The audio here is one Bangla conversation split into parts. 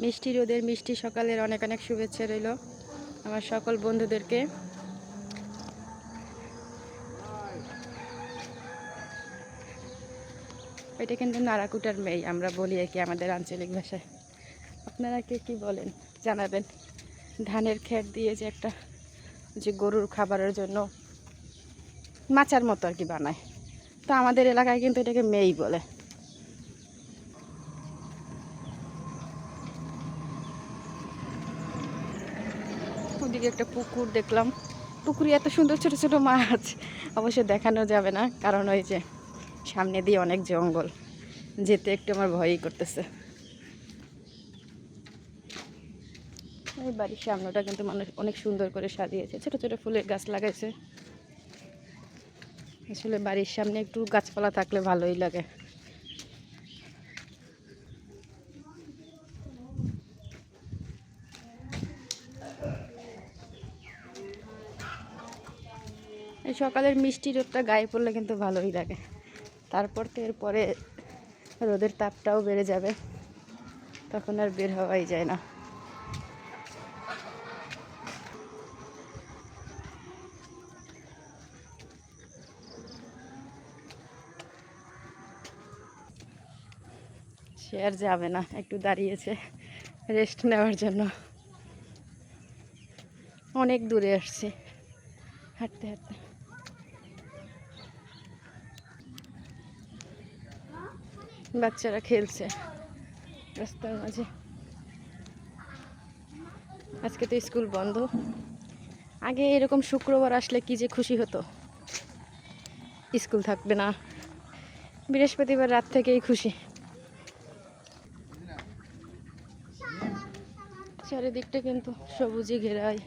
মিষ্টি রোদের মিষ্টি সকালের অনেক অনেক শুভেচ্ছা রইল আমার সকল বন্ধুদেরকে। এটা কিন্তু নারাকুটার মেয়ে আমরা বলি আর কি আমাদের আঞ্চলিক ভাষায়। আপনারা কে কী বলেন জানাবেন। ধানের খেত দিয়ে যে একটা যে গরুর খাবারের জন্য মাচার মতো আর কি বানায়, তো আমাদের এলাকায় কিন্তু এটাকে মেই বলে। ওদিকে একটা পুকুর দেখলাম, পুকুরে এত সুন্দর ছোট ছোট মাছ অবশ্য দেখানো যাবে না, কারণ ওই যে সামনে দিয়ে অনেক জঙ্গল, যেতে একটু আমার ভয়ই করতেছে। এই বাড়ির সামনেটা কিন্তু মানুষ অনেক সুন্দর করে সাজিয়েছে, ছোট ছোট ফুলের গাছ লাগাইছে। আসলে বাড়ির সামনে একটু গাছপালা থাকলে ভালোই লাগে। এই সকালের মিষ্টি রোদটা গায়ে পড়লে কিন্তু ভালোই লাগে। তারপর তো এরপরে রোদের তাপটাও বেড়ে যাবে, তখন আর বের হওয়াই যায় না। সে আর যাবে না, একটু দাঁড়িয়েছে রেস্ট নেওয়ার জন্য। অনেক দূরে আসছি হাঁটতে হাঁটতে। বাচ্চারা খেলছে রাস্তার মাঝে। আজকে তো স্কুল বন্ধ। আগে এরকম শুক্রবার আসলে কি যে খুশি হতো, স্কুল থাকবে না। বৃহস্পতিবার রাত থেকেই খুশি। চারিদিকটা কিন্তু সবুজে ঘেরাই।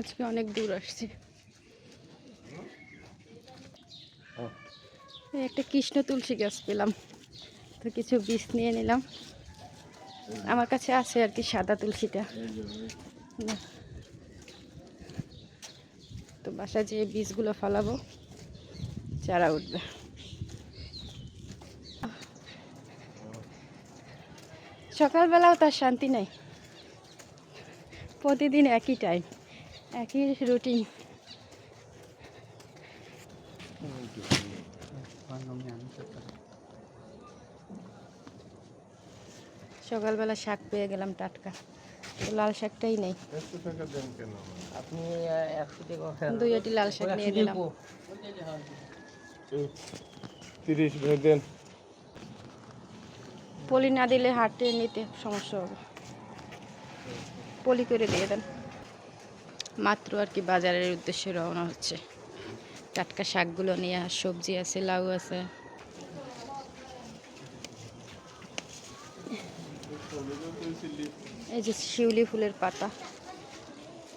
আজকে অনেক দূর আসছি। একটা কৃষ্ণ তুলসী গাছ পেলাম, তো কিছু বীজ নিয়ে নিলাম। আমার কাছে আছে আর কি সাদা তুলসীটা, তো বাসায় যে বীজগুলো ফলাবো চারা উঠবে। সকালবেলাও তার শান্তি নাই, প্রতিদিন একই টাইম, একই রুটিন। সকালবেলা শাক পেয়ে গেলাম টাটকা, তো লাল শাকটাই নেই। আপনি 2 আটি লাল শাক নিয়ে দিলাম। 30 ভেঙে দেন। পলি না দিলে হাঁটতে নিতে সমস্যা হবে, পলি করে দিয়ে দেন। মাত্র আর কি বাজারের উদ্দেশ্যে রওনা হচ্ছে। টাটকা শাকগুলো নিয়ে, আর সবজি আছে, লাউ আছে। এই যে শিউলি ফুলের পাতা,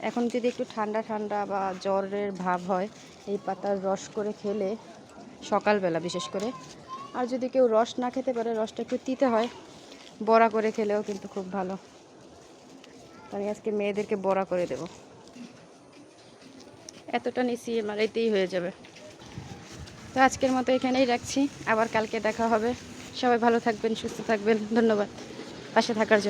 এখন যদি একটু ঠান্ডা ঠান্ডা বা জ্বরের ভাব হয়, এই পাতার রস করে খেলে সকালবেলা বিশেষ করে, আর যদি কেউ রস না খেতে পারে, রসটা একটু তিতে হয়, বড়া করে খেলেও কিন্তু খুব ভালো। আমি আজকে মেয়েদেরকে বড়া করে দেব। এতটা নিচি আমার এতেই হয়ে যাবে। তো আজকের মতো এখানেই রাখছি, আবার কালকে দেখা হবে। সবাই ভালো থাকবেন, সুস্থ থাকবেন। ধন্যবাদ পাশে থাকার জন্য।